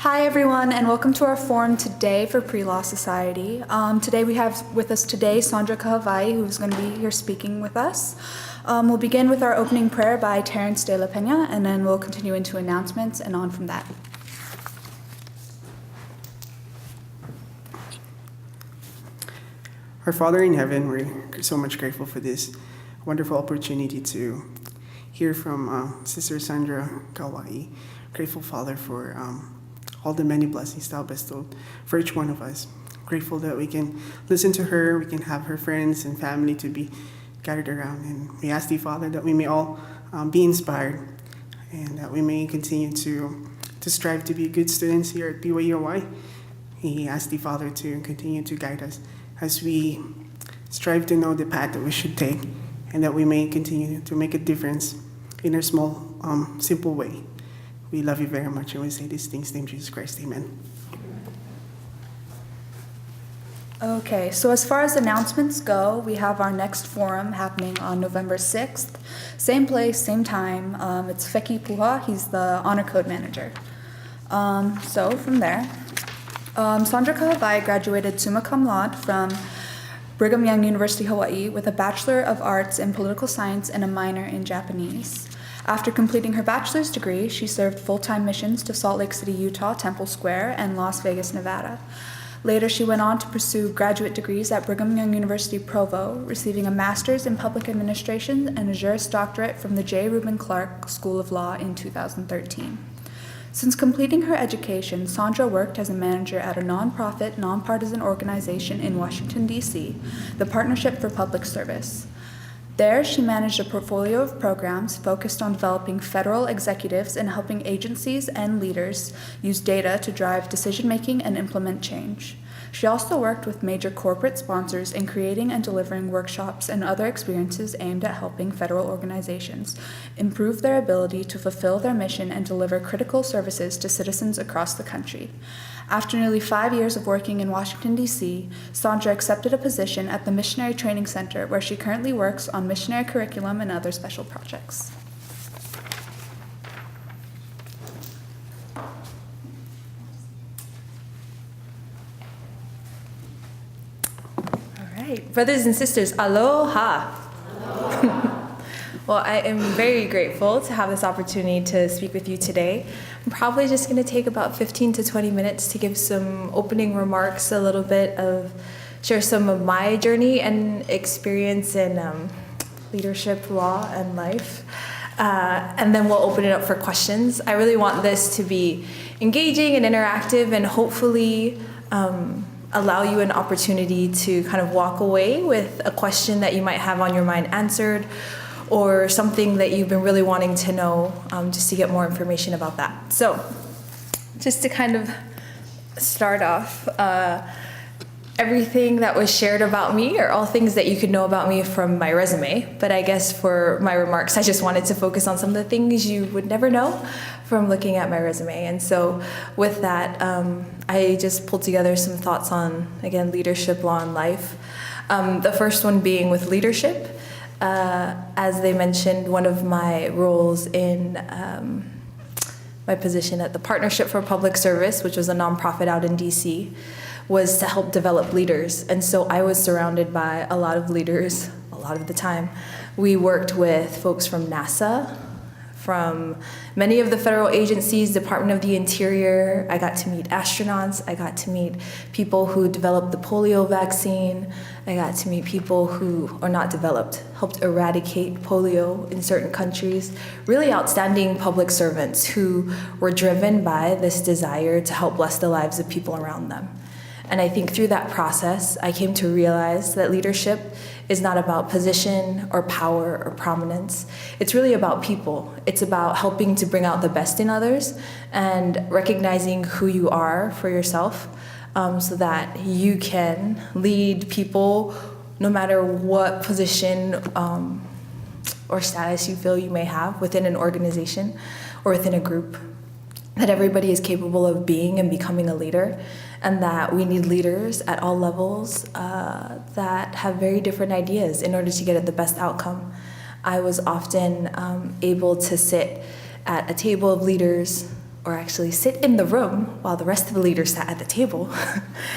Hi everyone, and welcome to our forum today for Pre-Law Society. Today we have with us Sondra Kahawaii, who's going to be here speaking with us. We'll begin with our opening prayer by Terrence de la Peña, and then we'll continue into announcements and on from that. Our Father in heaven, we're so much grateful for this wonderful opportunity to hear from Sister Sondra Kahawaii. Grateful, Father, for all the many blessings Thou bestowed for each one of us. Grateful that we can listen to her, we can have her friends and family to be gathered around. And we ask Thee, Father, that we may all be inspired and that we may continue to strive to be good students here at BYUY. We ask Thee, Father, to continue to guide us as we strive to know the path that we should take, and that we may continue to make a difference in our small, simple way. We love You very much, and we say these things in the name of Jesus Christ. Amen. Okay, so as far as announcements go, we have our next forum happening on November 6th. Same place, same time. It's Feki Puha. He's the Honor Code Manager. So from there, Sondra Kahawaii graduated summa cum laude from Brigham Young University, Hawaii, with a Bachelor of Arts in Political Science and a minor in Japanese. After completing her bachelor's degree, she served full-time missions to Salt Lake City, Utah, Temple Square, and Las Vegas, Nevada. Later, she went on to pursue graduate degrees at Brigham Young University, Provo, receiving a master's in public administration and a Juris Doctorate from the J. Reuben Clark School of Law in 2013. Since completing her education, Sondra worked as a manager at a nonprofit, nonpartisan organization in Washington, D.C., the Partnership for Public Service. There, she managed a portfolio of programs focused on developing federal executives and helping agencies and leaders use data to drive decision-making and implement change. She also worked with major corporate sponsors in creating and delivering workshops and other experiences aimed at helping federal organizations improve their ability to fulfill their mission and deliver critical services to citizens across the country. After nearly 5 years of working in Washington, D.C., Sondra accepted a position at the Missionary Training Center, where she currently works on missionary curriculum and other special projects. All right, brothers and sisters, aloha. Well, I am very grateful to have this opportunity to speak with you today. I'm probably just going to take about 15 to 20 minutes to give some opening remarks, a little bit of share some of my journey and experience in leadership, law, and life. And then we'll open it up for questions. I really want this to be engaging and interactive and hopefully allow you an opportunity to kind of walk away with a question that you might have on your mind answered, or something that you've been really wanting to know, just to get more information about that. So just to kind of start off, everything that was shared about me are all things that you could know about me from my resume, but I guess for my remarks, I just wanted to focus on some of the things you would never know from looking at my resume. And so with that, I just pulled together some thoughts on, again, leadership, law, and life. The first one being with leadership. As they mentioned, one of my roles in my position at the Partnership for Public Service, which was a nonprofit out in DC, was to help develop leaders. And so I was surrounded by a lot of leaders a lot of the time. We worked with folks from NASA, from many of the federal agencies, Department of the Interior. I got to meet astronauts. I got to meet people who developed the polio vaccine. I got to meet people who, or not developed, helped eradicate polio in certain countries. Really outstanding public servants who were driven by this desire to help bless the lives of people around them. And I think through that process, I came to realize that leadership is not about position or power or prominence. It's really about people. It's about helping to bring out the best in others and recognizing who you are for yourself, so that you can lead people no matter what position or status you feel you may have within an organization or within a group. That everybody is capable of being and becoming a leader, and that we need leaders at all levels that have very different ideas in order to get at the best outcome. I was often able to sit at a table of leaders or actually sit in the room while the rest of the leaders sat at the table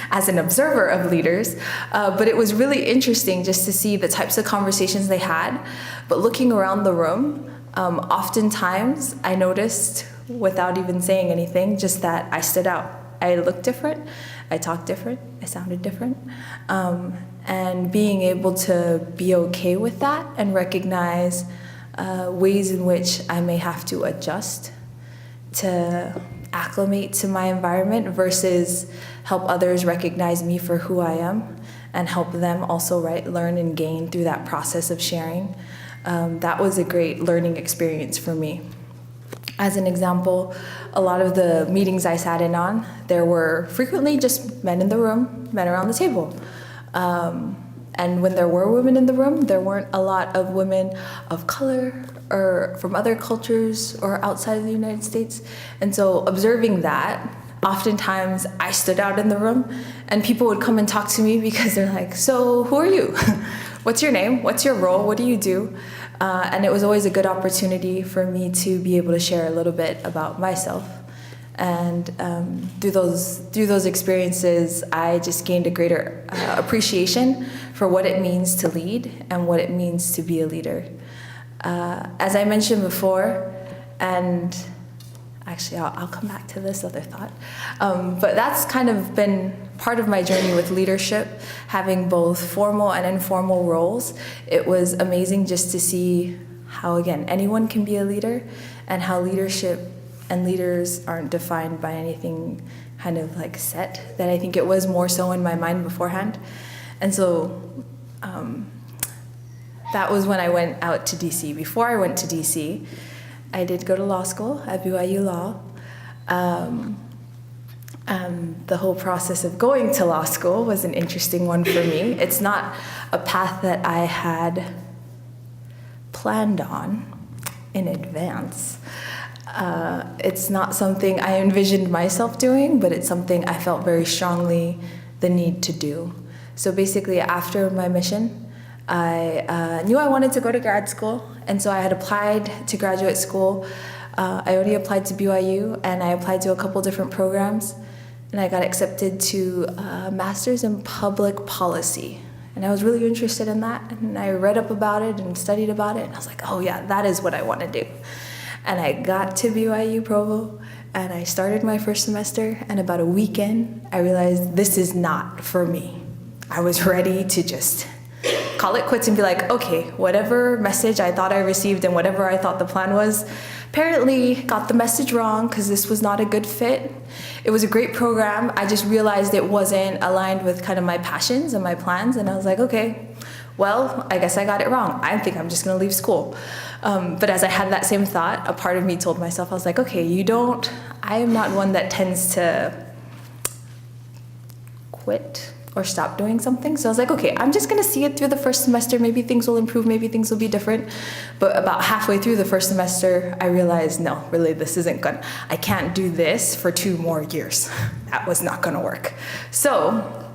as an observer of leaders. But it was really interesting just to see the types of conversations they had. But looking around the room, oftentimes I noticed, without even saying anything, just that I stood out. I looked different, I talked different, I sounded different. And being able to be okay with that and recognize ways in which I may have to adjust to acclimate to my environment versus help others recognize me for who I am and help them also learn and gain through that process of sharing. That was a great learning experience for me. As an example, a lot of the meetings I sat in on, there were frequently just men in the room, men around the table. And when there were women in the room, there weren't a lot of women of color or from other cultures or outside of the United States. And so observing that, oftentimes I stood out in the room and people would come and talk to me because they're like, so who are you? What's your name? What's your role? What do you do? And it was always a good opportunity for me to be able to share a little bit about myself. And through those experiences, I just gained a greater appreciation for what it means to lead and what it means to be a leader. As I mentioned before, and actually I'll come back to this other thought, but that's kind of been part of my journey with leadership, having both formal and informal roles. It was amazing just to see how, again, anyone can be a leader and how leadership and leaders aren't defined by anything kind of like set, that I think it was more so in my mind beforehand. And so that was when I went out to DC. Before I went to DC, I did go to law school at BYU Law. The whole process of going to law school was an interesting one for me. It's not a path that I had planned on in advance. It's not something I envisioned myself doing, but it's something I felt very strongly the need to do. So basically, after my mission, I knew I wanted to go to grad school, and so I had applied to graduate school. I already applied to BYU, and I applied to a couple different programs, and I got accepted to a master's in public policy. And I was really interested in that, and I read up about it and studied about it, and I was like, oh yeah, that is what I want to do. And I got to BYU Provo, and I started my first semester, and about a week in, I realized this is not for me. I was ready to just call it quits and be like, okay, whatever message I thought I received and whatever I thought the plan was, apparently got the message wrong because this was not a good fit. It was a great program. I just realized it wasn't aligned with kind of my passions and my plans, and I was like, okay, well, I guess I got it wrong. I think I'm just gonna leave school. But as I had that same thought, a part of me told myself, I was like, okay, I am not one that tends to quit or stop doing something. So I was like, okay, I'm just gonna see it through the first semester. Maybe things will improve, maybe things will be different. But about halfway through the first semester, I realized, no, really, I can't do this for 2 more years. That was not gonna work. So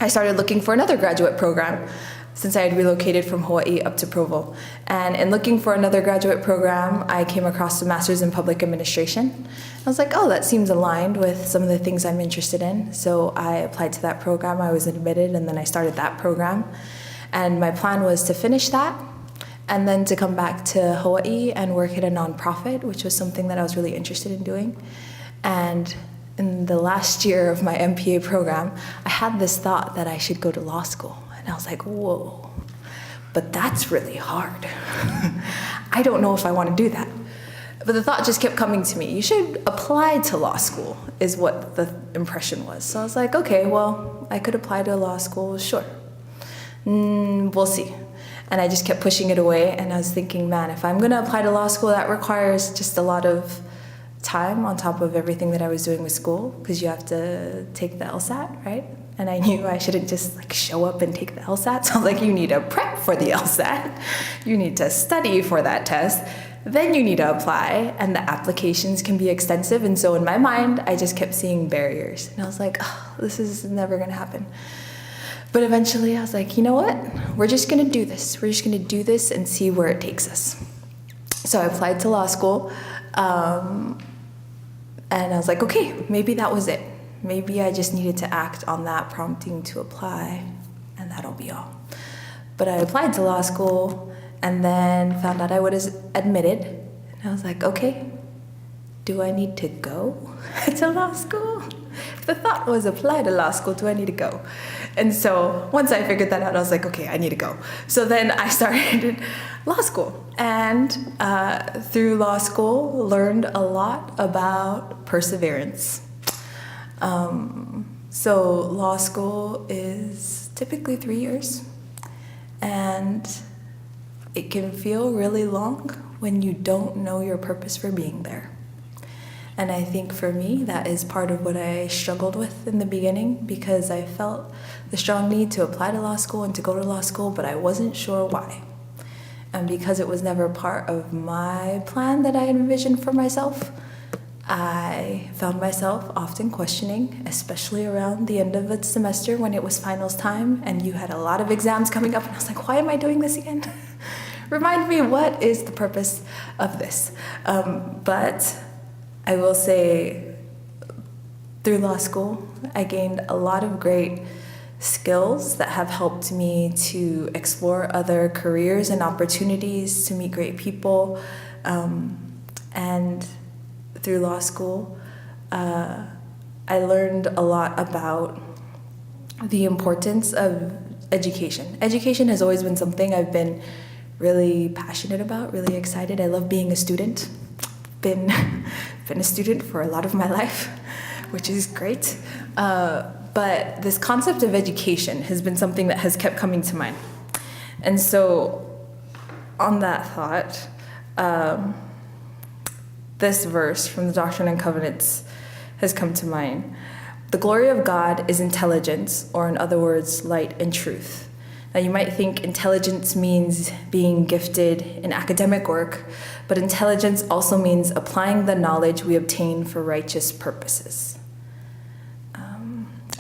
I started looking for another graduate program since I had relocated from Hawaii up to Provo. And in looking for another graduate program, I came across a master's in public administration. I was like, oh, that seems aligned with some of the things I'm interested in. So I applied to that program, I was admitted, and then I started that program. And my plan was to finish that, and then to come back to Hawaii and work at a nonprofit, which was something that I was really interested in doing. And in the last year of my MPA program, I had this thought that I should go to law school. And I was like, whoa, but that's really hard. I don't know if I want to do that. But the thought just kept coming to me. You should apply to law school, is what the impression was. So I was like, okay, well, I could apply to law school, sure. We'll see. And I just kept pushing it away. And I was thinking, man, if I'm going to apply to law school, that requires just a lot of time on top of everything that I was doing with school, because you have to take the LSAT, right? And I knew I shouldn't just show up and take the LSAT. So I was like, you need to prep for the LSAT. You need to study for that test. Then you need to apply, and the applications can be extensive. And so in my mind, I just kept seeing barriers. And I was like, oh, this is never gonna happen. But eventually I was like, you know what? We're just gonna do this. We're just gonna do this and see where it takes us. So I applied to law school. And I was like, okay, maybe that was it. Maybe I just needed to act on that prompting to apply, and that'll be all. But I applied to law school and then found out I was admitted. And I was like, okay, do I need to go to law school? The thought was, apply to law school, do I need to go? And so once I figured that out, I was like, okay, I need to go. So then I started law school. And through law school, learned a lot about perseverance. So law school is typically 3 years. And it can feel really long when you don't know your purpose for being there. And I think for me, that is part of what I struggled with in the beginning, because I felt the strong need to apply to law school and to go to law school, but I wasn't sure why. And because it was never part of my plan that I envisioned for myself, I found myself often questioning, especially around the end of a semester when it was finals time and you had a lot of exams coming up, and I was like, why am I doing this again? Remind me, what is the purpose of this? But I will say, through law school, I gained a lot of great skills that have helped me to explore other careers and opportunities, to meet great people. And through law school, I learned a lot about the importance of education. Education has always been something I've been really passionate about, really excited. I love being a student. Been a student for a lot of my life, which is great. But this concept of education has been something that has kept coming to mind. And so on that thought, this verse from the Doctrine and Covenants has come to mind. The glory of God is intelligence, or in other words, light and truth. Now, you might think intelligence means being gifted in academic work, but intelligence also means applying the knowledge we obtain for righteous purposes.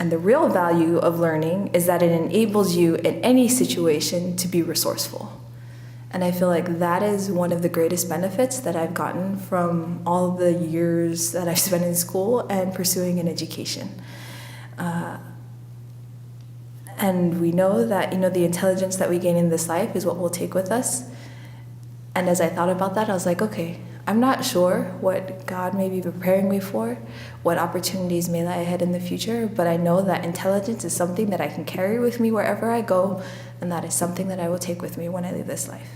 And the real value of learning is that it enables you in any situation to be resourceful. And I feel like that is one of the greatest benefits that I've gotten from all the years that I've spent in school and pursuing an education. And we know that, the intelligence that we gain in this life is what we'll take with us. And as I thought about that, I was like, okay, I'm not sure what God may be preparing me for, what opportunities may lie ahead in the future, but I know that intelligence is something that I can carry with me wherever I go, and that is something that I will take with me when I leave this life.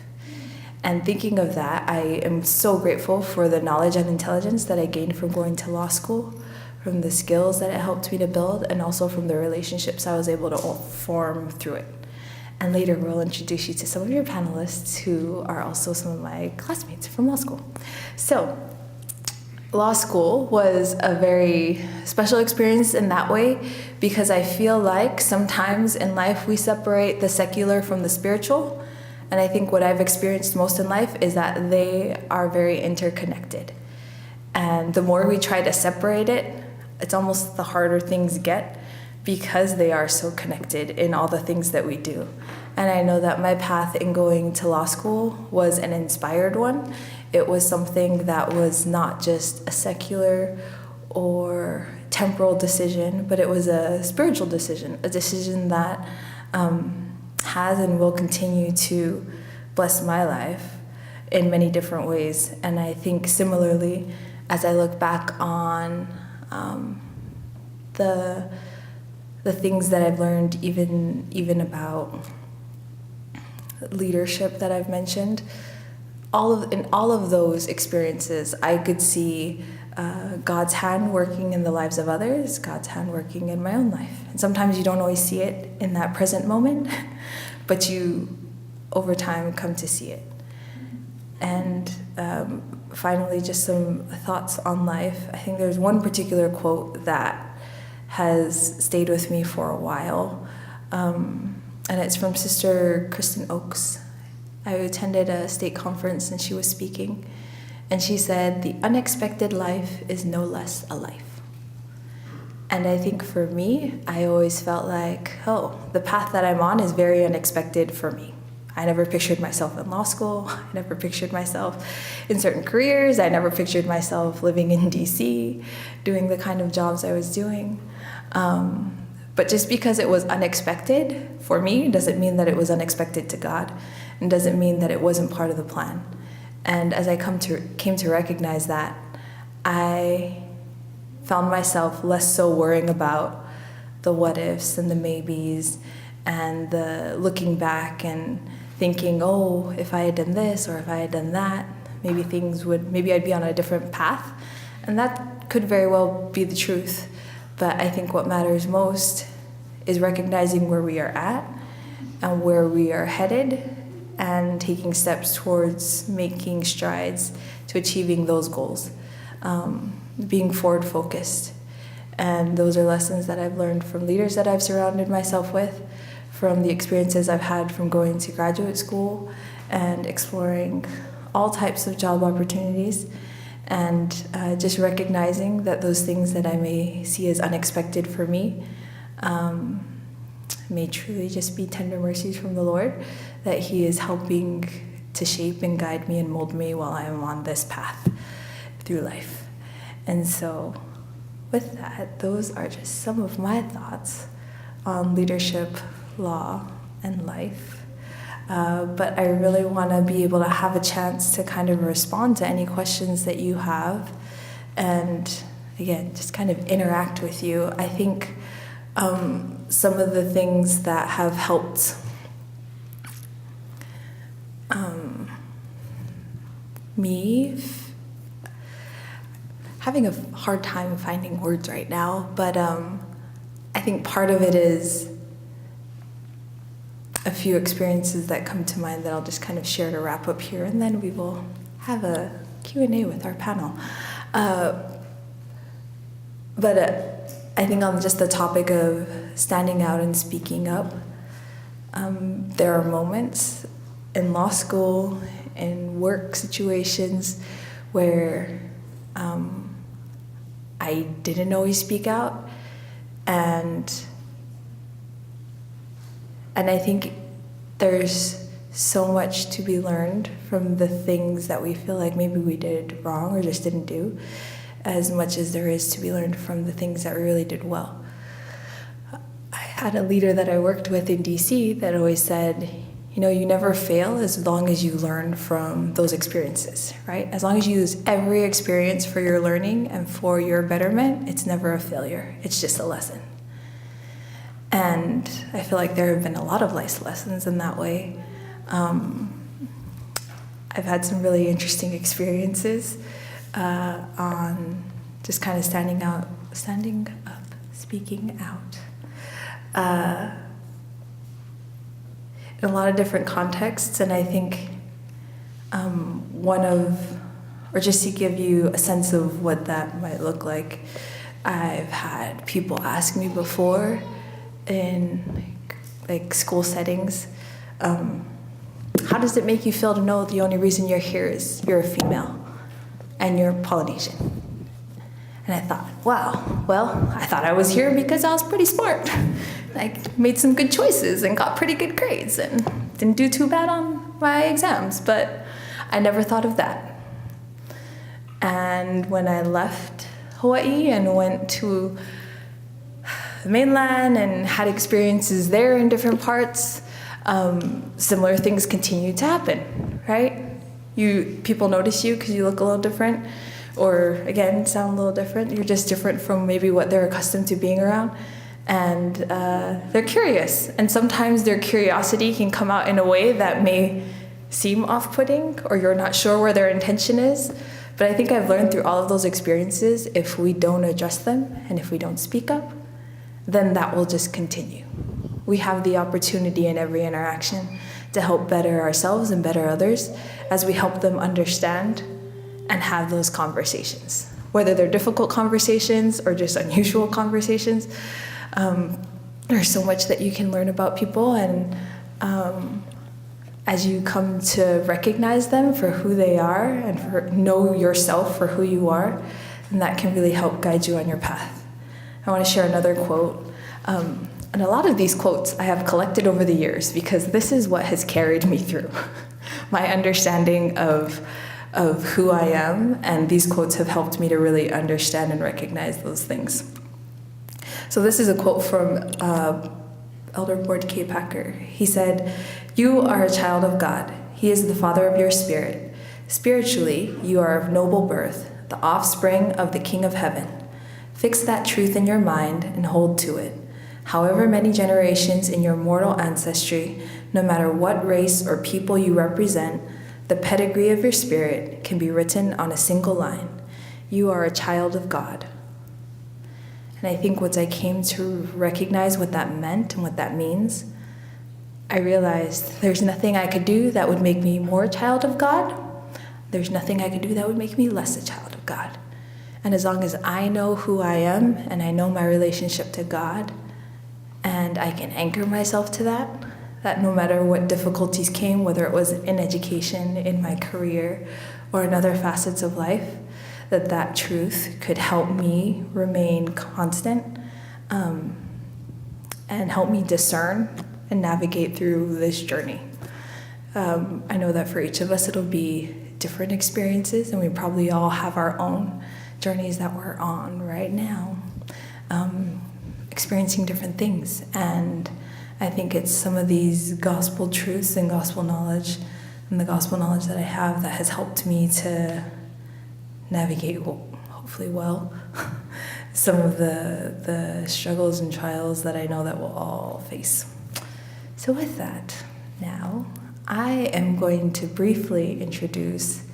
And thinking of that, I am so grateful for the knowledge and intelligence that I gained from going to law school, from the skills that it helped me to build, and also from the relationships I was able to form through it. And later we'll introduce you to some of your panelists who are also some of my classmates from law school. So, law school was a very special experience in that way, because I feel like sometimes in life we separate the secular from the spiritual. And I think what I've experienced most in life is that they are very interconnected. And the more we try to separate it, it's almost the harder things get, because they are so connected in all the things that we do. And I know that my path in going to law school was an inspired one. It was something that was not just a secular or temporal decision, but it was a spiritual decision, a decision that has and will continue to bless my life in many different ways. And I think similarly, as I look back on the things that I've learned, even about leadership that I've mentioned, in all of those experiences, I could see God's hand working in the lives of others, God's hand working in my own life. And sometimes you don't always see it in that present moment, but you, over time, come to see it. And finally, just some thoughts on life. I think there's one particular quote that has stayed with me for a while, and it's from Sister Kristen Oakes. I attended a state conference and she was speaking, and she said, "The unexpected life is no less a life." And I think for me, I always felt like, the path that I'm on is very unexpected for me. I never pictured myself in law school. I never pictured myself in certain careers. I never pictured myself living in DC, doing the kind of jobs I was doing. But just because it was unexpected for me doesn't mean that it was unexpected to God, and doesn't mean that it wasn't part of the plan. And as I came to recognize that, I found myself less so worrying about the what ifs and the maybes and the looking back and thinking, oh, if I had done this or if I had done that, maybe I'd be on a different path. And that could very well be the truth. But I think what matters most is recognizing where we are at and where we are headed and taking steps towards making strides to achieving those goals, being forward focused. And those are lessons that I've learned from leaders that I've surrounded myself with, from the experiences I've had from going to graduate school and exploring all types of job opportunities, and just recognizing that those things that I may see as unexpected for me may truly just be tender mercies from the Lord, that He is helping to shape and guide me and mold me while I am on this path through life. And so with that, those are just some of my thoughts on leadership, law, and life. But I really want to be able to have a chance to kind of respond to any questions that you have, and again, just kind of interact with you. I think some of the things that have helped me, having a hard time finding words right now, but I think part of it is a few experiences that come to mind that I'll just kind of share to wrap up here, and then we will have a Q&A with our panel. But I think on just the topic of standing out and speaking up, there are moments in law school, in work situations, where I didn't always speak out, and I think there's so much to be learned from the things that we feel like maybe we did wrong or just didn't do, as much as there is to be learned from the things that we really did well. I had a leader that I worked with in DC that always said, you know, you never fail as long as you learn from those experiences, right? As long as you use every experience for your learning and for your betterment, it's never a failure. It's just a lesson. And I feel like there have been a lot of life lessons in that way. I've had some really interesting experiences on just kind of standing up, speaking out. In a lot of different contexts, and I think or just to give you a sense of what that might look like, I've had people ask me before in like school settings, how does it make you feel to know the only reason you're here is you're a female and you're Polynesian? And I thought, wow, well, I thought I was here because I was pretty smart. Like, made some good choices and got pretty good grades and didn't do too bad on my exams, but I never thought of that. And when I left Hawaii and went to the mainland and had experiences there in different parts, similar things continue to happen, right? People notice you because you look a little different, or again, sound a little different. You're just different from maybe what they're accustomed to being around. And they're curious. And sometimes their curiosity can come out in a way that may seem off-putting, or you're not sure where their intention is. But I think I've learned through all of those experiences, if we don't address them and if we don't speak up, then that will just continue. We have the opportunity in every interaction to help better ourselves and better others as we help them understand and have those conversations. Whether they're difficult conversations or just unusual conversations, there's so much that you can learn about people, and as you come to recognize them for who they are and know yourself for who you are, then that can really help guide you on your path. I want to share another quote. And a lot of these quotes I have collected over the years because this is what has carried me through my understanding of who I am, and these quotes have helped me to really understand and recognize those things. So this is a quote from Elder Board K. Packer. He said, "You are a child of God. He is the Father of your spirit. Spiritually, you are of noble birth, the offspring of the King of Heaven. Fix that truth in your mind and hold to it. However many generations in your mortal ancestry, no matter what race or people you represent, the pedigree of your spirit can be written on a single line. You are a child of God." And I think once I came to recognize what that meant and what that means, I realized there's nothing I could do that would make me more a child of God. There's nothing I could do that would make me less a child of God. And as long as I know who I am and I know my relationship to God, and I can anchor myself to that no matter what difficulties came, whether it was in education, in my career, or in other facets of life, that truth could help me remain constant and help me discern and navigate through this journey. I know that for each of us it'll be different experiences, and we probably all have our own journeys that we're on right now, experiencing different things. And I think it's some of these gospel truths and gospel knowledge and the gospel knowledge that I have that has helped me to navigate, hopefully well, some of the struggles and trials that I know that we'll all face. So with that, now I am going to briefly introduce,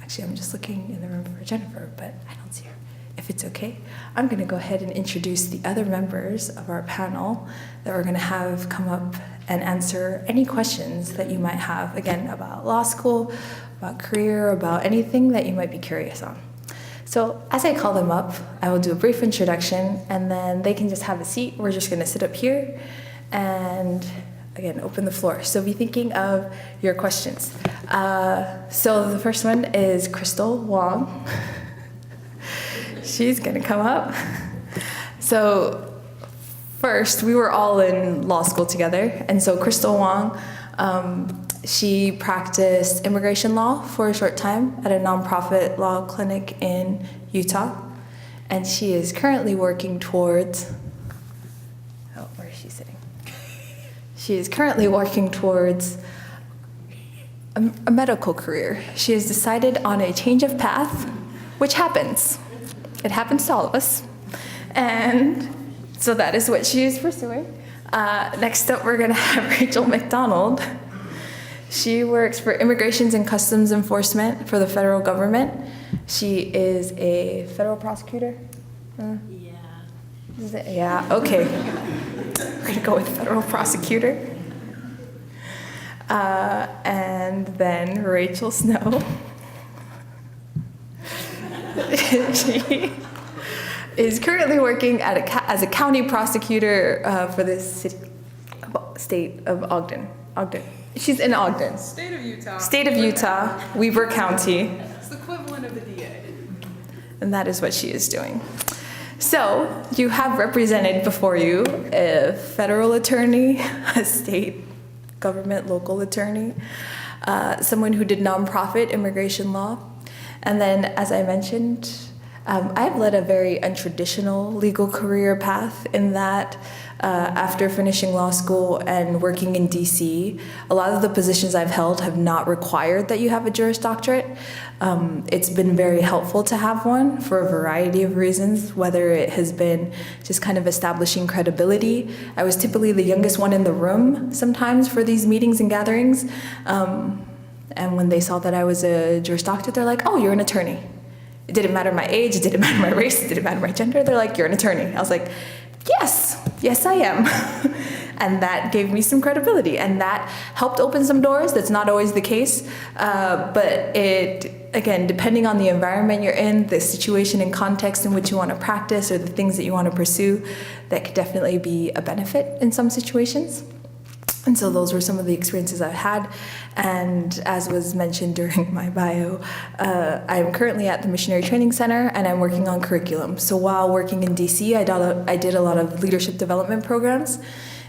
actually I'm just looking in the room for Jennifer, but I don't see her. If it's okay, I'm going to go ahead and introduce the other members of our panel that we're going to have come up and answer any questions that you might have, again, about law school, about career, about anything that you might be curious on. So as I call them up, I will do a brief introduction, and then they can just have a seat. We're just going to sit up here and, again, open the floor. So be thinking of your questions. So the first one is Crystal Wong. She's going to come up. So first, we were all in law school together. And so Crystal Wong, she practiced immigration law for a short time at a nonprofit law clinic in Utah. And she is currently working towards, where is she sitting? She is currently working towards a medical career. She has decided on a change of path, which happens. It happens to all of us. And so that is what she is pursuing. Next up, we're going to have Rachel McDonald. She works for Immigrations and Customs Enforcement for the federal government. She is a federal prosecutor? Yeah. Is it? Yeah, okay. We're going to go with federal prosecutor. And then Rachel Snow. She is currently working as a county prosecutor for the state of Ogden. She's in Ogden. State of Utah. State of Utah, Weber County. It's the equivalent of the DA. And that is what she is doing. So you have represented before you a federal attorney, a state government local attorney, someone who did nonprofit immigration law. And then, as I mentioned, I've led a very untraditional legal career path in that after finishing law school and working in DC, a lot of the positions I've held have not required that you have a Juris Doctorate. It's been very helpful to have one for a variety of reasons, whether it has been just kind of establishing credibility. I was typically the youngest one in the room sometimes for these meetings and gatherings. And when they saw that I was a Juris Doctor, they're like, "Oh, you're an attorney." It didn't matter my age, it didn't matter my race, it didn't matter my gender. They're like, "You're an attorney." I was like, yes, I am. And that gave me some credibility, and that helped open some doors. That's not always the case, but it, again, depending on the environment you're in, the situation and context in which you want to practice, or the things that you want to pursue, that could definitely be a benefit in some situations. And so those were some of the experiences I've had. And as was mentioned during my bio, I'm currently at the Missionary Training Center and I'm working on curriculum. So while working in DC, I did a lot of leadership development programs.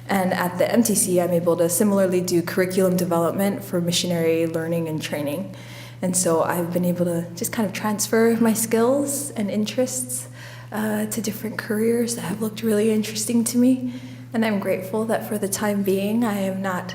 And at the MTC, I'm able to similarly do curriculum development for missionary learning and training. And so I've been able to just kind of transfer my skills and interests to different careers that have looked really interesting to me. And I'm grateful that for the time being, I am not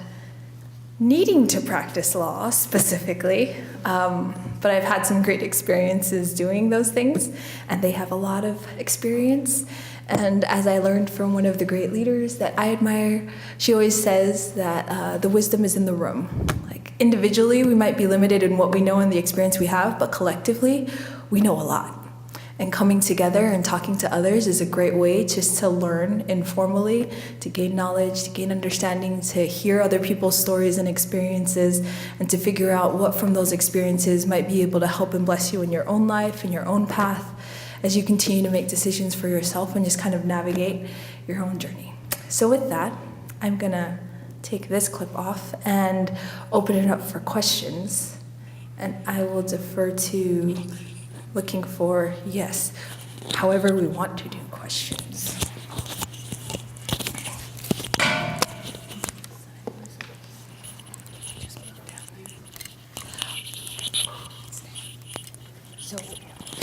needing to practice law specifically, but I've had some great experiences doing those things, and they have a lot of experience. And as I learned from one of the great leaders that I admire, she always says that the wisdom is in the room. Like individually, we might be limited in what we know and the experience we have, but collectively, we know a lot. And coming together and talking to others is a great way just to learn informally, to gain knowledge, to gain understanding, to hear other people's stories and experiences, and to figure out what from those experiences might be able to help and bless you in your own life, in your own path, as you continue to make decisions for yourself and just kind of navigate your own journey. So with that, I'm gonna take this clip off and open it up for questions. And I will defer to looking for, yes, however we want to do questions.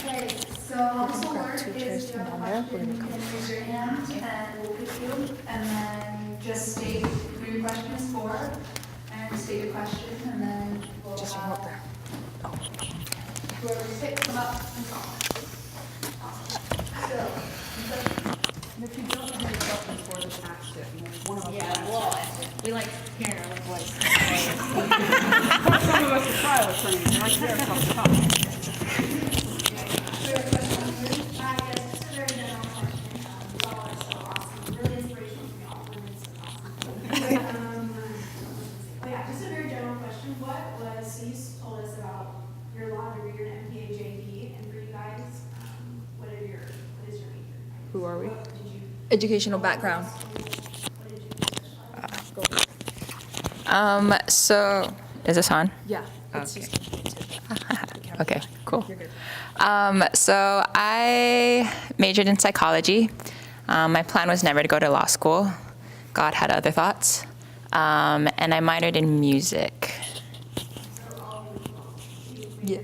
Okay, so how this will work is you have a question, you can raise your hand and we'll pick you, and then just state who your question is for, and state your question, and then we'll have whoever's picked come up and talk. So, And if you don't have any questions for this action, one of us will answer. We like hearing our voice. Some of us are trial attorneys, right there across the top. so your question is, I guess it's a very general question. You all are so awesome, really inspirational to me, all really so awesome. But yeah, just a very general question. So you told us about your law degree, your MPA, JD, and for you guys, what is your major? Who are we? What did you, Educational background. what did you specialize? So, is this on? Yeah. Okay. Okay, cool. So I majored in psychology. My plan was never to go to law school. God had other thoughts. And I minored in music. Yeah.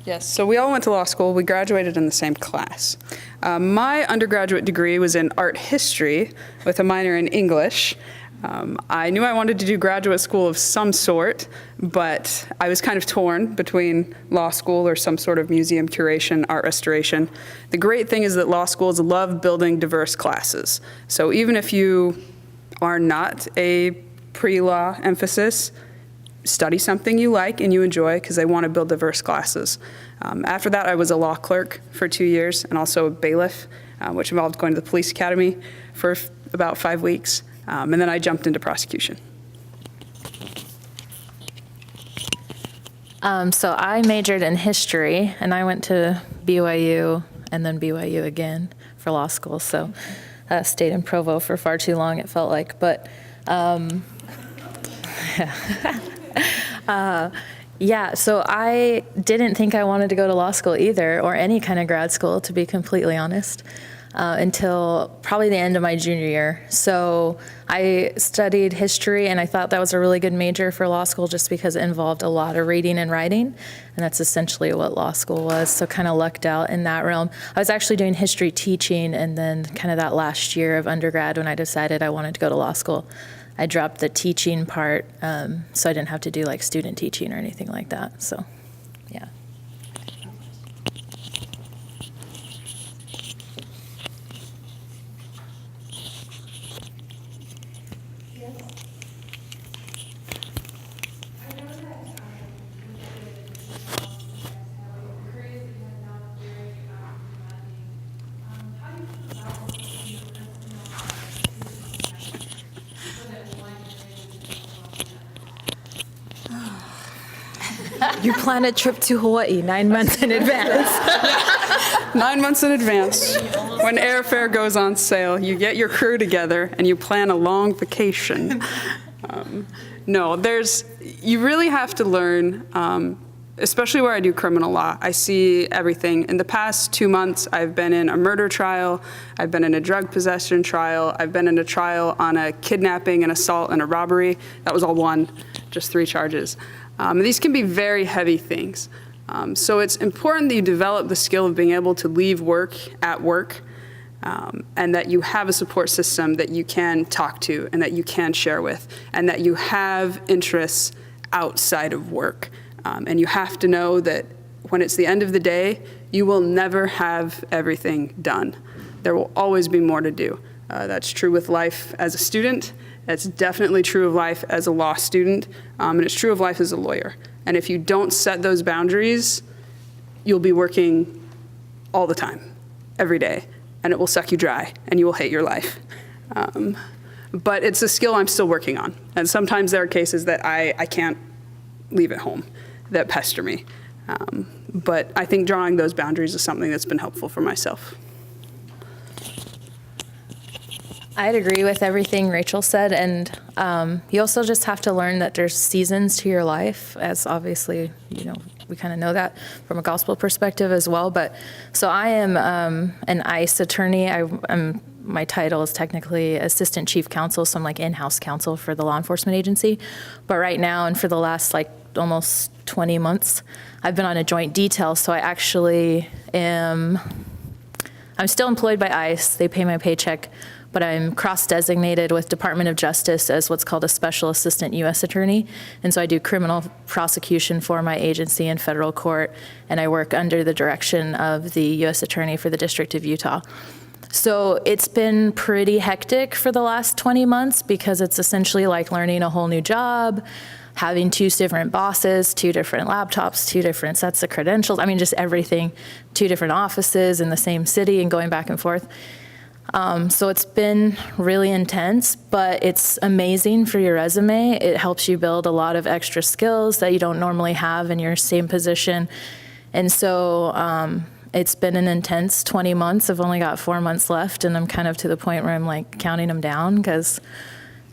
Yes, so we all went to law school. We graduated in the same class. My undergraduate degree was in art history with a minor in English. I knew I wanted to do graduate school of some sort, but I was kind of torn between law school or some sort of museum curation, art restoration. The great thing is that law schools love building diverse classes. So even if you are not a pre-law emphasis, study something you like and you enjoy because they want to build diverse classes. After that, I was a law clerk for 2 years and also a bailiff, which involved going to the police academy for about 5 weeks. And then I jumped into prosecution. So I majored in history, and I went to BYU and then BYU again for law school. So stayed in Provo for far too long, it felt like. But yeah, so I didn't think I wanted to go to law school either, or any kind of grad school, to be completely honest, until probably the end of my junior year. So I studied history, and I thought that was a really good major for law school just because it involved a lot of reading and writing, and that's essentially what law school was, so kind of lucked out in that realm. I was actually doing history teaching, and then kind of that last year of undergrad when I decided I wanted to go to law school, I dropped the teaching part, so I didn't have to do like student teaching or anything like that, so yeah. You plan a trip to Hawaii 9 months in advance. 9 months in advance. when airfare goes on sale, you get your crew together and you plan a long vacation. No, you really have to learn, especially where I do criminal law. I see everything. In the past 2 months, I've been in a murder trial, I've been in a drug possession trial, I've been in a trial on a kidnapping, an assault, and a robbery. That was all one, just 3 charges. These can be very heavy things. So it's important that you develop the skill of being able to leave work at work, and that you have a support system that you can talk to and that you can share with, and that you have interests outside of work. And you have to know that when it's the end of the day, you will never have everything done. There will always be more to do. That's true with life as a student. That's definitely true of life as a law student. And it's true of life as a lawyer. And if you don't set those boundaries, you'll be working all the time, every day, and it will suck you dry, and you will hate your life. But it's a skill I'm still working on. And sometimes there are cases that I can't leave at home that pester me. But I think drawing those boundaries is something that's been helpful for myself. I'd agree with everything Rachel said, and you also just have to learn that there's seasons to your life, as obviously, we kind of know that from a gospel perspective as well. But so I am an ICE attorney. My title is technically Assistant Chief Counsel, so I'm like in-house counsel for the law enforcement agency. But right now, and for the last almost 20 months, I've been on a joint detail, so I actually I'm still employed by ICE. They pay my paycheck, but I'm cross-designated with Department of Justice as what's called a Special Assistant U.S. Attorney. And so I do criminal prosecution for my agency in federal court, and I work under the direction of the U.S. Attorney for the District of Utah. So it's been pretty hectic for the last 20 months because it's essentially like learning a whole new job, having 2 different bosses, 2 different laptops, 2 different sets of credentials. I mean, just everything, 2 different offices in the same city and going back and forth. So it's been really intense, but it's amazing for your resume. It helps you build a lot of extra skills that you don't normally have in your same position. And so it's been an intense 20 months. I've only got 4 months left, and I'm kind of to the point where I'm counting them down, because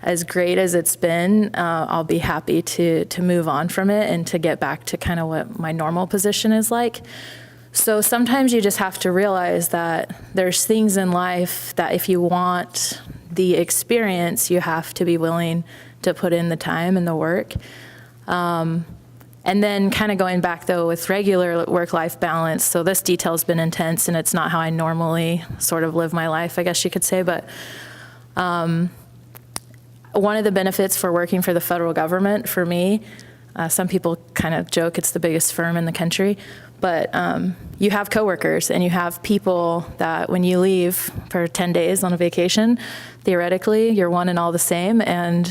as great as it's been, I'll be happy to move on from it and to get back to kind of what my normal position is like. So sometimes you just have to realize that there's things in life that if you want the experience, you have to be willing to put in the time and the work. And then kind of going back, though, with regular work-life balance, so this detail's been intense, and it's not how I normally sort of live my life, I guess you could say, but one of the benefits for working for the federal government, for me, some people kind of joke it's the biggest firm in the country, but you have coworkers and you have people that when you leave for 10 days on a vacation, theoretically, you're one and all the same, and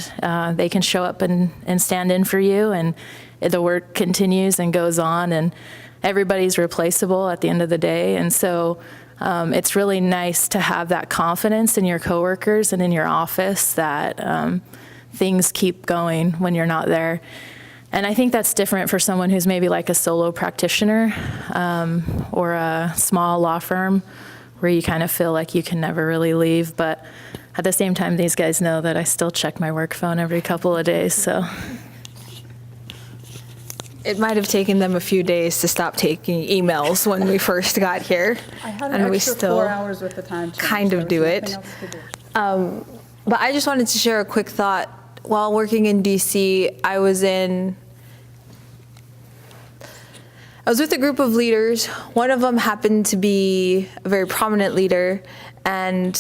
they can show up and stand in for you, and the work continues and goes on, and everybody's replaceable at the end of the day. And so it's really nice to have that confidence in your coworkers and in your office that things keep going when you're not there. And I think that's different for someone who's maybe like a solo practitioner or a small law firm where you kind of feel like you can never really leave. But at the same time, these guys know that I still check my work phone every couple of days, so. It might have taken them a few days to stop taking emails when we first got here. I had and an we extra still 4 hours with the time change. kind of do There it. was nothing else to do. But I just wanted to share a quick thought. While working in DC, I was with a group of leaders. One of them happened to be a very prominent leader, and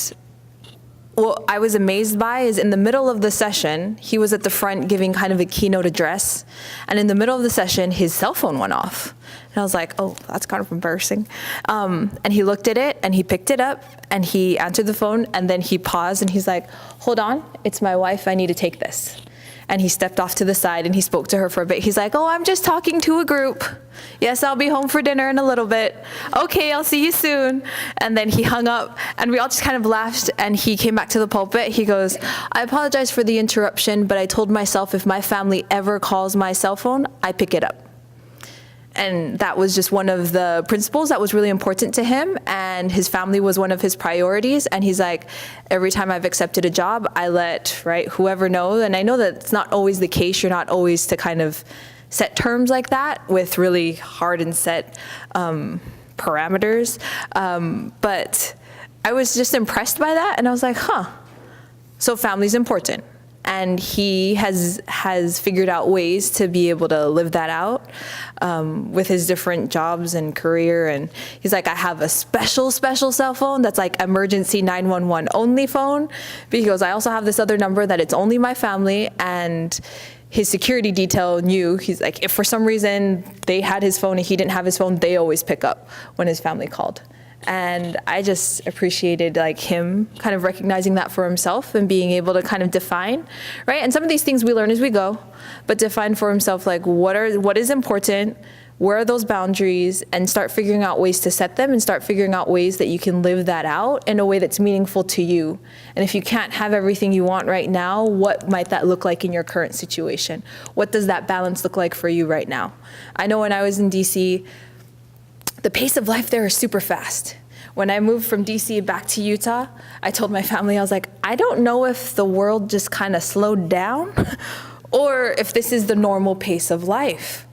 what I was amazed by is in the middle of the session, he was at the front giving kind of a keynote address, and in the middle of the session, his cell phone went off. And I was like, oh, that's kind of embarrassing. And he looked at it, and he picked it up, and he answered the phone, and then he paused, and he's like, hold on, it's my wife, I need to take this. And he stepped off to the side, and he spoke to her for a bit. He's like, oh, I'm just talking to a group. Yes, I'll be home for dinner in a little bit. Okay, I'll see you soon. And then he hung up, and we all just kind of laughed, and he came back to the pulpit. He goes, I apologize for the interruption, but I told myself if my family ever calls my cell phone, I pick it up. And that was just one of the principles that was really important to him, and his family was one of his priorities. And he's like, every time I've accepted a job, I let, right, whoever know. And I know that it's not always the case. You're not always to kind of set terms like that with really hard and set parameters. But I was just impressed by that, and I was like, so family's important. And he has figured out ways to be able to live that out with his different jobs and career. And he's like, I have a special cell phone that's like emergency 911 only phone. But he goes, I also have this other number that it's only my family. And his security detail knew, he's like, if for some reason they had his phone and he didn't have his phone, they always pick up when his family called. And I just appreciated like him kind of recognizing that for himself and being able to kind of define, right? And some of these things we learn as we go, but define for himself like what is important, where are those boundaries, and start figuring out ways to set them and start figuring out ways that you can live that out in a way that's meaningful to you. And if you can't have everything you want right now, what might that look like in your current situation? What does that balance look like for you right now? I know when I was in DC, the pace of life there is super fast. When I moved from DC back to Utah, I told my family, I was like, I don't know if the world just kind of slowed down or if this is the normal pace of life,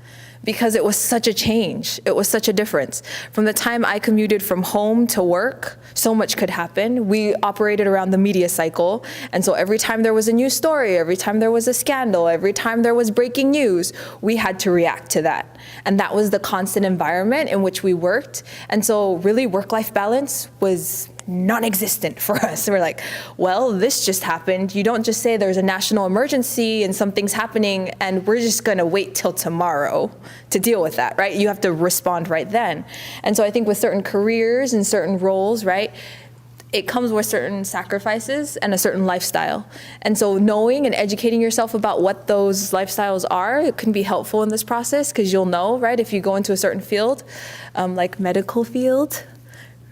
because it was such a change. It was such a difference. From the time I commuted from home to work, so much could happen. We operated around the media cycle. And so every time there was a new story, every time there was a scandal, every time there was breaking news, we had to react to that. And that was the constant environment in which we worked. And so really work-life balance was non-existent for us. We're like, well, this just happened. You don't just say there's a national emergency and something's happening and we're just gonna wait till tomorrow to deal with that, right? You have to respond right then. And so I think with certain careers and certain roles, right, it comes with certain sacrifices and a certain lifestyle. And so knowing and educating yourself about what those lifestyles are, it can be helpful in this process, because you'll know, right, if you go into a certain field, like medical field,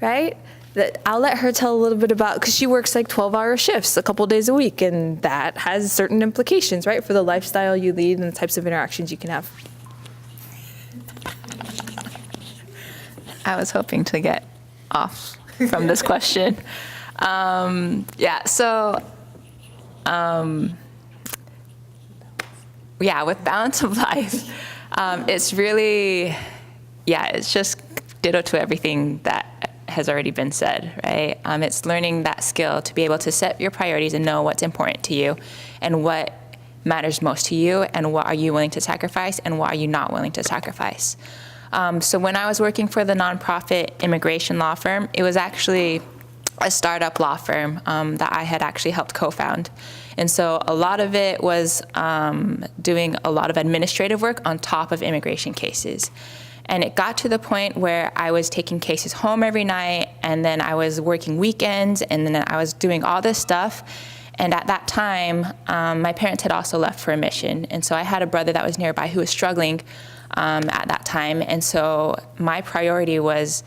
right? That I'll let her tell a little bit about, because she works like 12-hour shifts a couple days a week, and that has certain implications, right, for the lifestyle you lead and the types of interactions you can have. I was hoping to get off from this question. With balance of life, it's really, it's just ditto to everything that has already been said, right? It's learning that skill to be able to set your priorities and know what's important to you and what matters most to you and what are you willing to sacrifice and what are you not willing to sacrifice. So when I was working for the nonprofit immigration law firm, it was actually a startup law firm that I had actually helped co-found. And so a lot of it was doing a lot of administrative work on top of immigration cases. And it got to the point where I was taking cases home every night, and then I was working weekends, and then I was doing all this stuff. And at that time, my parents had also left for a mission. And so I had a brother that was nearby who was struggling at that time. And so my priority was,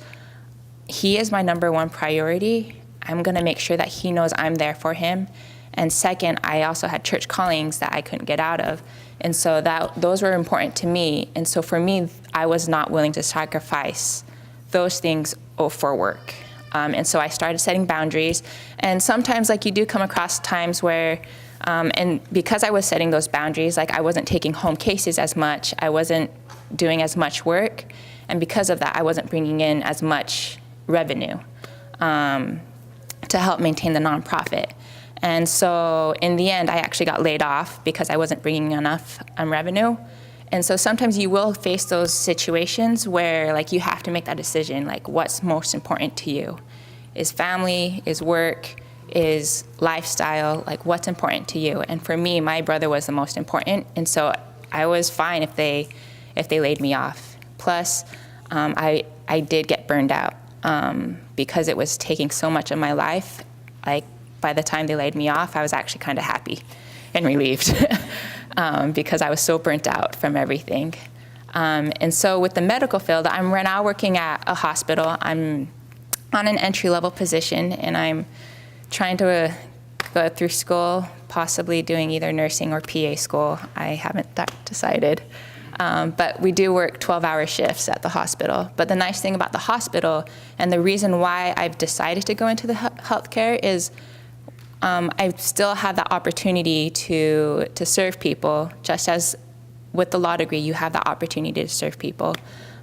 he is my number one priority. I'm going to make sure that he knows I'm there for him. And second, I also had church callings that I couldn't get out of. And so those were important to me. And so for me, I was not willing to sacrifice those things for work. And so I started setting boundaries. And sometimes, like, you do come across times where, and because I was setting those boundaries, like, I wasn't taking home cases as much, I wasn't doing as much work. And because of that, I wasn't bringing in as much revenue to help maintain the nonprofit. And so in the end, I actually got laid off because I wasn't bringing enough revenue. And so sometimes you will face those situations where, like, you have to make that decision, like, what's most important to you? Is family, is work, is lifestyle, like, what's important to you? And for me, my brother was the most important, and so I was fine if they laid me off. Plus, I did get burned out because it was taking so much of my life. Like, by the time they laid me off, I was actually kind of happy and relieved because I was so burnt out from everything. And so with the medical field, I'm right now working at a hospital. I'm on an entry-level position, and I'm trying to go through school, possibly doing either nursing or PA school. I haven't decided. But we do work 12-hour shifts at the hospital. But the nice thing about the hospital, and the reason why I've decided to go into the healthcare, is I still have the opportunity to serve people, just as with the law degree, you have the opportunity to serve people.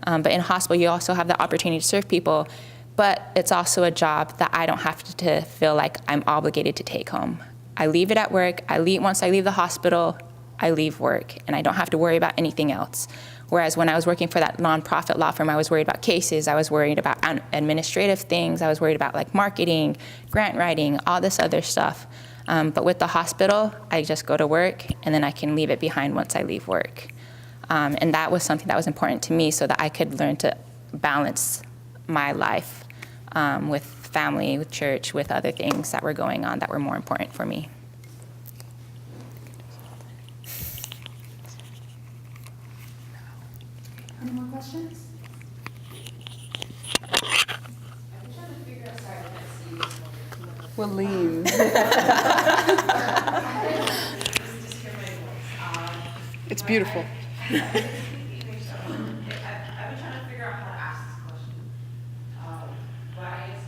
But in hospital, you also have the opportunity to serve people, but it's also a job that I don't have to feel like I'm obligated to take home. I leave it at work. Once I leave the hospital, I leave work, and I don't have to worry about anything else. Whereas when I was working for that nonprofit law firm, I was worried about cases, I was worried about administrative things, I was worried about like marketing, grant writing, all this other stuff. But with the hospital, I just go to work, and then I can leave it behind once I leave work. And that was something that was important to me, so that I could learn to balance my life with family, with church, with other things that were going on that were more important for me. Any more questions? We'll leave. It's beautiful. I've been trying to figure out how to ask this question. But I guess,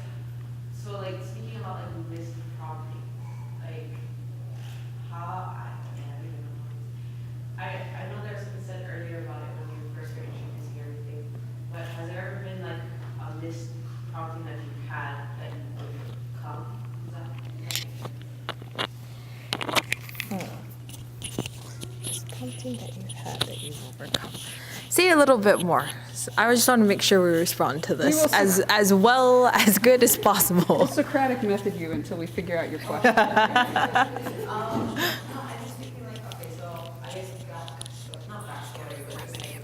so like speaking about like missed property, like how, I know there's something said earlier about it when you first started introducing everything, but has there ever been like a missed property that you've had that you overcome? Something that you've had that you've overcome. Say a little bit more. I just want to make sure we respond to this as well, as good as possible. We'll Socratic method you until we figure out your question. No, I was thinking like, okay, so I guess not backstory, but just like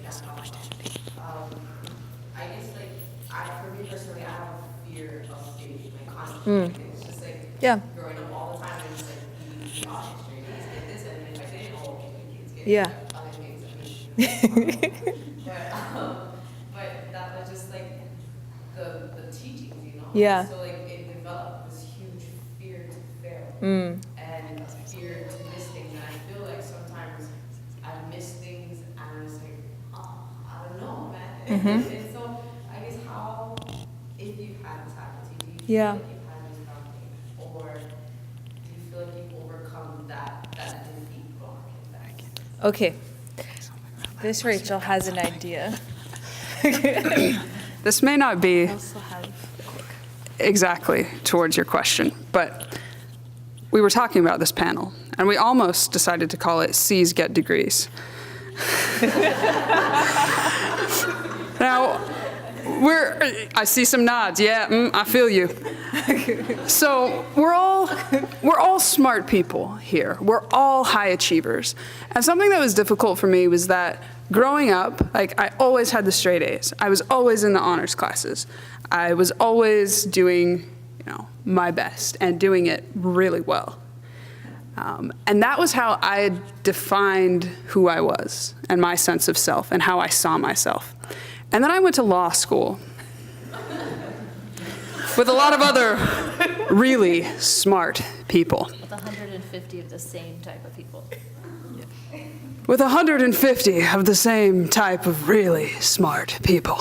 I guess like for me personally, I have a fear of failure, like constantly. It's just like Yeah. growing up all the time, and it's like you audience straight A's, get this, and then if I didn't, oh, okay, kids get Yeah. other things that we but that was just like the teachings, you know. Yeah. So like it developed this huge fear to fail. Mm. And a fear to miss things, and I feel like sometimes I miss things and I'm just like, oh, I don't know, man. And so I guess how, if you've had this happen to you, do you feel Yeah. like you've had this problem, or do you feel like you've overcome that defeat block in that? Okay. This Rachel has an idea. This may not be exactly towards your question, but we were talking about this panel, and we almost decided to call it C's Get Degrees. Now, I see some nods. Yeah, I feel you. So we're all smart people here. We're all high achievers. And something that was difficult for me was that growing up, like I always had the straight A's. I was always in the honors classes. I was always doing, my best and doing it really well. And that was how I defined who I was and my sense of self and how I saw myself. And then I went to law school with a lot of other really smart people. With 150 of the same type of people. With 150 of the same type of really smart people.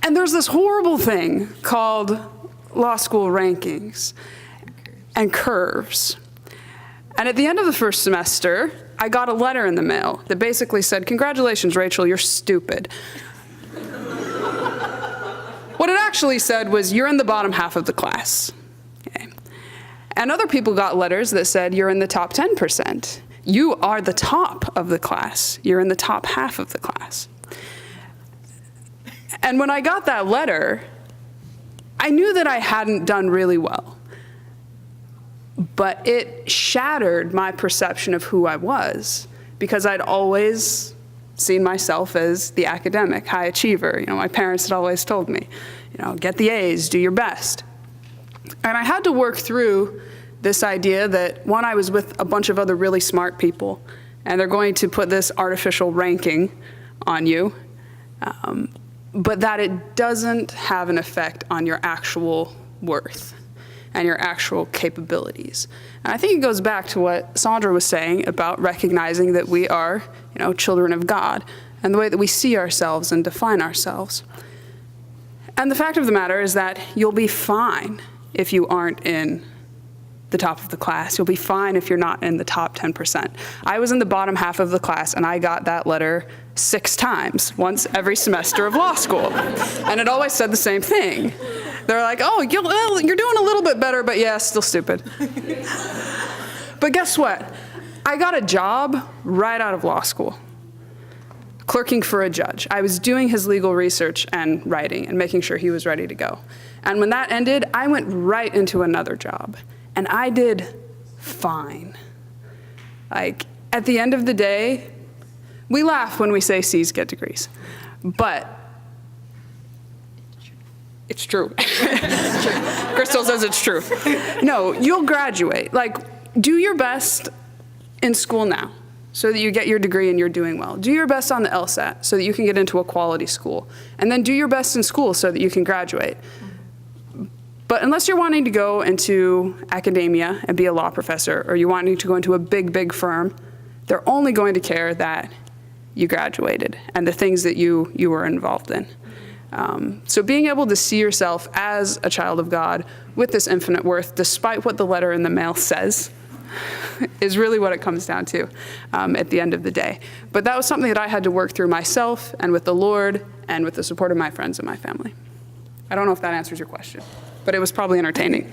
And there's this horrible thing called law school rankings and curves. And at the end of the first semester, I got a letter in the mail that basically said, "Congratulations, Rachel, you're stupid." What it actually said was, "You're in the bottom half of the class." Okay. And other people got letters that said, "You're in the top 10%. You are the top of the class. You're in the top half of the class." And when I got that letter, I knew that I hadn't done really well. But it shattered my perception of who I was, because I'd always seen myself as the academic, high achiever. My parents had always told me, get the A's, do your best. And I had to work through this idea that, one, I was with a bunch of other really smart people, and they're going to put this artificial ranking on you, but that it doesn't have an effect on your actual worth. and your actual capabilities. And I think it goes back to what Sondra was saying about recognizing that we are, children of God, and the way that we see ourselves and define ourselves. And the fact of the matter is that you'll be fine if you aren't in the top of the class. You'll be fine if you're not in the top 10%. I was in the bottom half of the class, and I got that letter 6 times, once every semester of law school. And it always said the same thing. They're like, oh, you're doing a little bit better, but yeah, still stupid. But guess what? I got a job right out of law school, clerking for a judge. I was doing his legal research and writing and making sure he was ready to go. And when that ended, I went right into another job. And I did fine. Like, at the end of the day, we laugh when we say C's get degrees, but it's true. Crystal says it's true. No, you'll graduate. Like, do your best in school now so that you get your degree and you're doing well. Do your best on the LSAT so that you can get into a quality school. And then do your best in school so that you can graduate. But unless you're wanting to go into academia and be a law professor, or you're wanting to go into a big, big firm, they're only going to care that you graduated and the things that you were involved in. So being able to see yourself as a child of God with this infinite worth, despite what the letter in the mail says, is really what it comes down to at the end of the day. But that was something that I had to work through myself and with the Lord and with the support of my friends and my family. I don't know if that answers your question, but it was probably entertaining.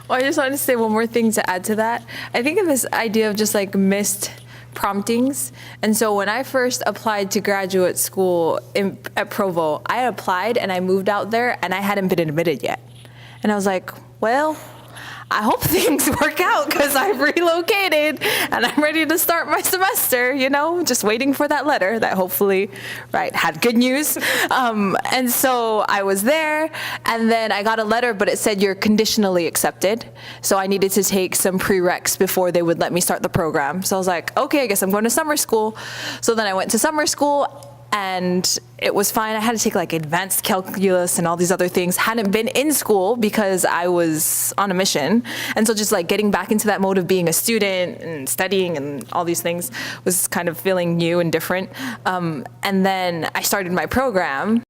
Well, I just wanted to say one more thing to add to that. I think of this idea of just like missed promptings. And so when I first applied to graduate school at Provo, I applied and I moved out there and I hadn't been admitted yet. And I was like, well, I hope things work out because I've relocated and I'm ready to start my semester, just waiting for that letter that hopefully, had good news. And so I was there, and then I got a letter, but it said you're conditionally accepted. So I needed to take some prereqs before they would let me start the program. So I was like, okay, I guess I'm going to summer school. So then I went to summer school, and it was fine. I had to take like advanced calculus and all these other things. Hadn't been in school because I was on a mission. And so just like getting back into that mode of being a student and studying and all these things was kind of feeling new and different. And then I started my program.